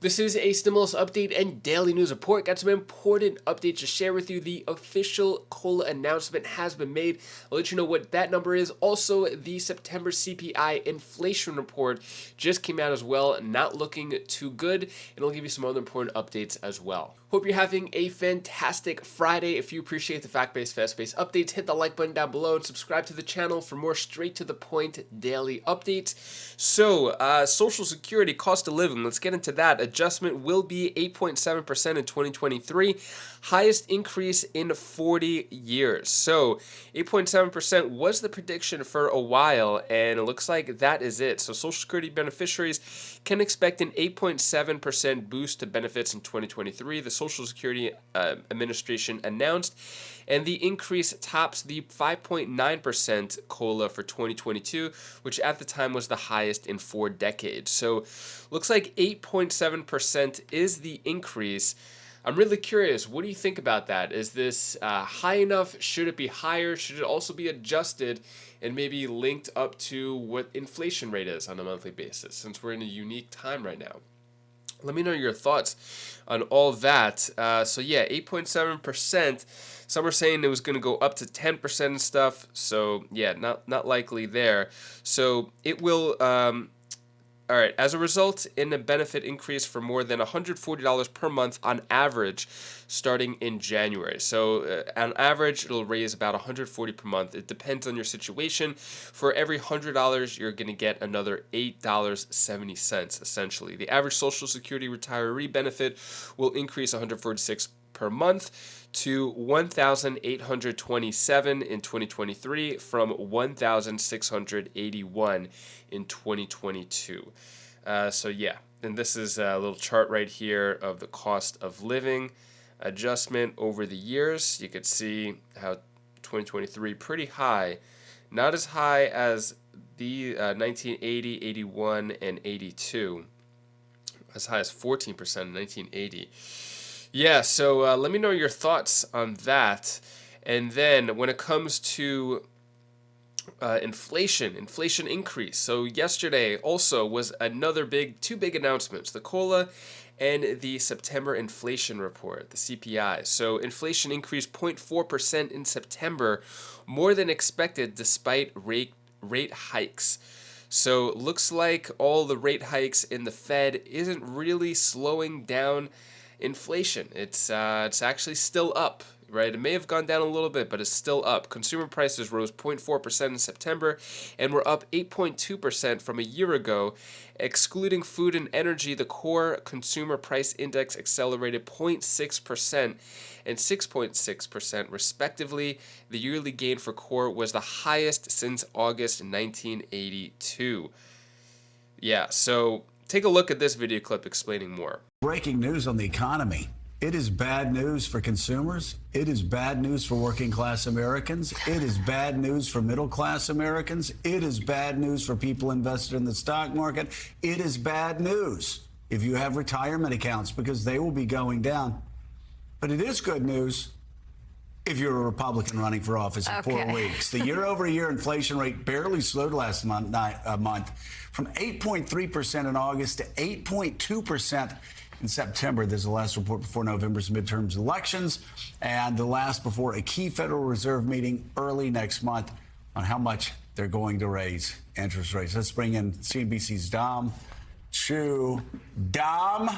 This is a stimulus update and daily news report. Got some important updates to share with you. The official COLA announcement has been made. I'll let you know what that number is. Also, the September CPI inflation report just came out as well. Not looking too good. And I'll give you some other important updates as well. Hope you're having a fantastic Friday. If you appreciate the fact-based, fast-paced updates, hit the like button down below and subscribe to the channel for more straight-to-the-point daily updates. So, Social Security cost of living, let's get into that. Adjustment will be 8.7% in 2023, highest increase in 40 years. So, 8.7% was the prediction for a while, and it looks like that is it. So, Social Security beneficiaries can expect an 8.7% boost to benefits in 2023. The Social Security Administration announced, and the increase tops the 5.9% COLA for 2022, which at the time was the highest in 4 decades. So looks like 8.7% is the increase. I'm really curious, what do you think about that? Is this high enough? Should it be higher? Should it also be adjusted and maybe linked up to what inflation rate is on a monthly basis, since we're in a unique time right now? Let me know your thoughts on all that. So yeah, 8.7%. Some are saying it was going to go up to 10% and stuff. So yeah, not likely there. So it will. All right. As a result, in a benefit increase for more than $140 per month on average, starting in January. So on average, it'll raise about $140 per month. It depends on your situation. For every $100, you're going to get another $8.70, essentially. The average Social Security retiree benefit will increase $146 per month to $1,827 in 2023 from $1,681 in 2022. So yeah, and this is a little chart right here of the cost of living adjustment over the years. You could see how 2023 pretty high, not as high as the 1980, 81, and 82, as high as 14% in 1980. Yeah, so let me know your thoughts on that. And then when it comes to inflation increase. So yesterday also was two big announcements, the COLA and the September inflation report, the CPI. So inflation increased 0.4% in September, more than expected despite rate hikes. So looks like all the rate hikes in the Fed isn't really slowing down inflation. It's actually still up, right? It may have gone down a little bit, but it's still up. Consumer prices rose 0.4% in September and were up 8.2% from a year ago. Excluding food and energy, the core consumer price index accelerated 0.6% and 6.6% respectively. The yearly gain for core was the highest since August 1982. Yeah, so take a look at this video clip explaining more. Breaking news on the economy. It is bad news for consumers. It is bad news for working class Americans. It is bad news for middle class Americans. It is bad news for people invested in the stock market. It is bad news if you have retirement accounts, because they will be going down. But it is good news if you're a Republican running for office in 4 weeks. The year-over-year inflation rate barely slowed last month from 8.3% in August to 8.2% in September. There's the last report before November's midterms elections, and the last before a key Federal Reserve meeting early next month on how much they're going to raise interest rates. Let's bring in CNBC's Dom Chu. Dom,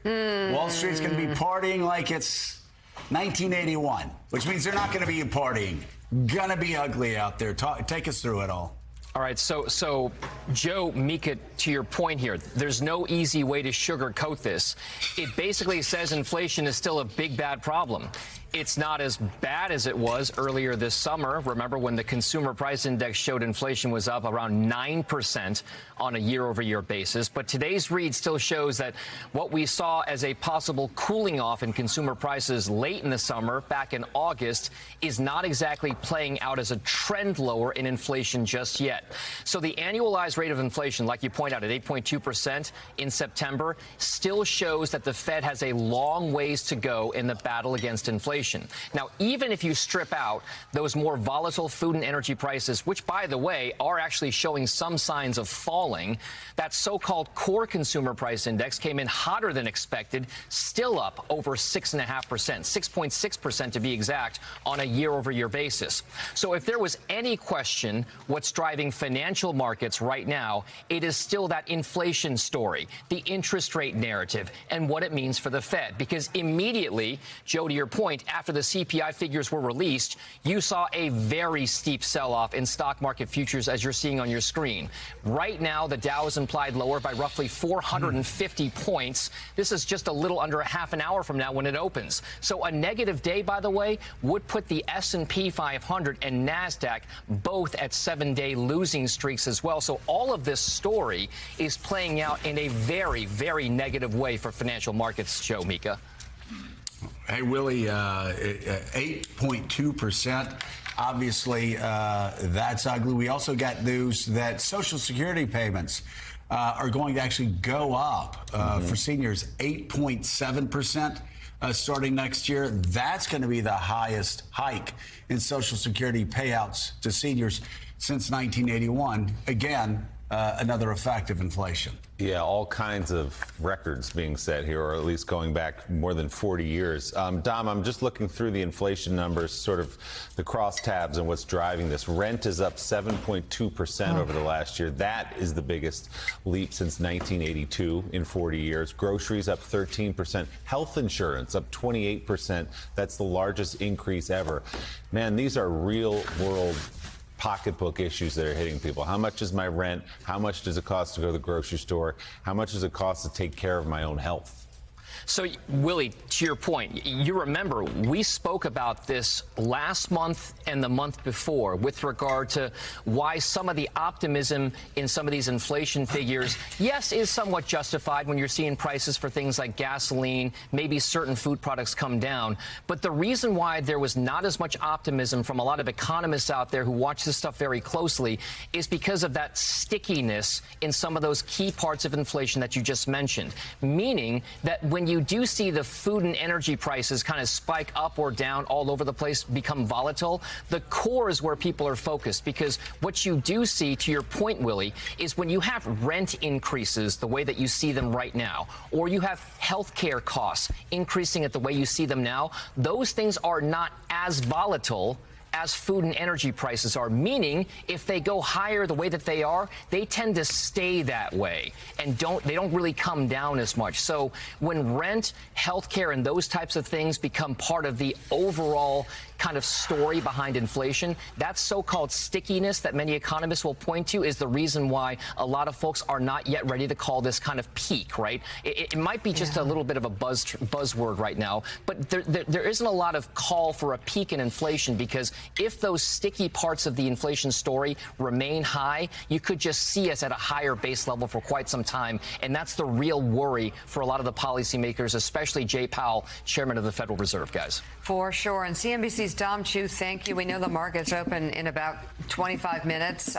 Wall Street's going to be partying like it's 1981, which means they're not going to be partying. Gonna be ugly out there. Take us through it all. All right, so Joe, Mika, to your point here, there's no easy way to sugarcoat this. It basically says inflation is still a big, bad problem. It's not as bad as it was earlier this summer. Remember when the consumer price index showed inflation was up around 9% on a year-over-year basis. But today's read still shows that what we saw as a possible cooling off in consumer prices late in the summer, back in August, is not exactly playing out as a trend lower in inflation just yet. set. So the annualized rate of inflation, like you point out, at 8.2% in September, still shows that the Fed has a long ways to go in the battle against inflation. Now, even if you strip out those more volatile food and energy prices, which, by the way, are actually showing some signs of falling, that so-called core consumer price index came in hotter than expected, still up over 6.5%, 6.6% to be exact, on a year-over-year basis. So if there was any question what's driving financial markets right now, it is still that inflation story, the interest rate narrative, and what it means for the Fed. Because immediately, Joe, to your point, after the CPI figures were released, you saw a very steep sell-off in stock market futures, as you're seeing on your screen. Right now, the Dow is implied lower by roughly 450 points. This is just a little under a half an hour from now when it opens. So a negative day, by the way, would put the S&P 500 and NASDAQ both at 7-day losing streaks as well. So all of this story is playing out in a very, very negative way for financial markets, Joe, Mika. Hey, Willie, 8.2%. Obviously, that's ugly. We also got news that Social Security payments are going to actually go up for seniors, 8.7%. Starting next year. That's going to be the highest hike in Social Security payouts to seniors since 1981. Again, another effect of inflation. Yeah, all kinds of records being set here, or at least going back more than 40 years. Dom, I'm just looking through the inflation numbers, sort of the crosstabs and what's driving this. Rent is up 7.2% over the last year. That is the biggest leap since 1982 in 40 years. Groceries up 13%. Health insurance up 28%. That's the largest increase ever. Man, these are real world pocketbook issues that are hitting people. How much is my rent? How much does it cost to go to the grocery store? How much does it cost to take care of my own health? So, Willie, to your point, you remember we spoke about this last month and the month before with regard to why some of the optimism in some of these inflation figures, yes, is somewhat justified when you're seeing prices for things like gasoline, maybe certain food products come down. But the reason why there was not as much optimism from a lot of economists out there who watch this stuff very closely is because of that stickiness in some of those key parts of inflation that you just mentioned, meaning that when you do see the food and energy prices kind of spike up or down all over the place, become volatile, the core is where people are focused, because what you do see, to your point, Willie, is when you have rent increases the way that you see them right now, or you have health care costs increasing at the way you see them now, those things are not as volatile as food and energy prices are, meaning if they go higher the way that they are, they tend to stay that way and they don't really come down as much. So when rent, healthcare, and those types of things become part of the overall kind of story behind inflation, that so-called stickiness that many economists will point to is the reason why a lot of folks are not yet ready to call this kind of peak, right? It might be just a little bit of a buzzword right now, but there isn't a lot of call for a peak in inflation, because if those sticky parts of the inflation story remain high, you could just see us at a higher base level for quite some time, and that's the real worry for a lot of the policymakers, especially Jay Powell, chairman of the Federal Reserve, guys. For sure. And CNBC's Dom Chu, thank you. We know the market's open in about 25 minutes.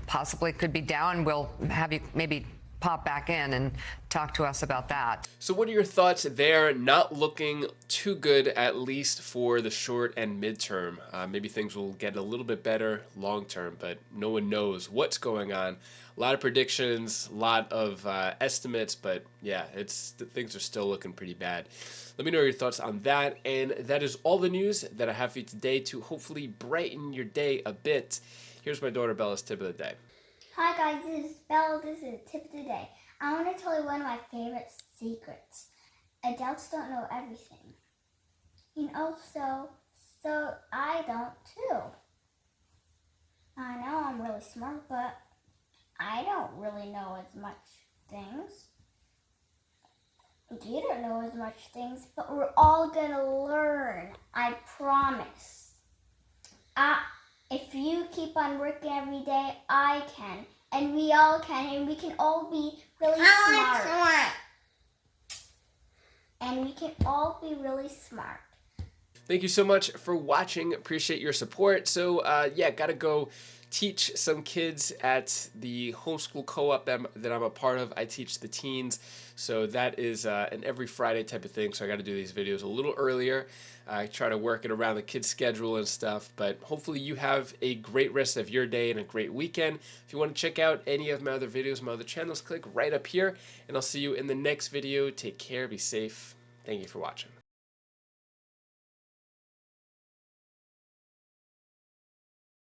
Possibly could be down. We'll have you maybe pop back in and talk to us about that. So what are your thoughts there? Not looking too good, at least for the short and midterm. Maybe things will get a little bit better long term, but no one knows what's going on. A lot of predictions, a lot of estimates, but yeah, things are still looking pretty bad. Let me know your thoughts on that. And that is all the news that I have for you today to hopefully brighten your day a bit. Here's my daughter Bella's tip of the day. Hi guys, this is Bella. This is the tip of the day. I want to tell you one of my favorite secrets. Adults don't know everything. You know, so I don't too. I know I'm really smart, but I don't really know as much things. You don't know as much things, but we're all gonna learn. I promise. If you keep on working every day, I can, and we all can, and we can all be really smart. And we can all be really smart. Thank you so much for watching. Appreciate your support. So yeah, gotta go teach some kids at the homeschool co-op that I'm a part of. I teach the teens, so that is an every Friday type of thing. So I got to do these videos a little earlier. I try to work it around the kids' schedule and stuff, but hopefully you have a great rest of your day and a great weekend. If you want to check out any of my other videos, my other channels, click right up here, and I'll see you in the next video. Take care, be safe. Thank you for watching.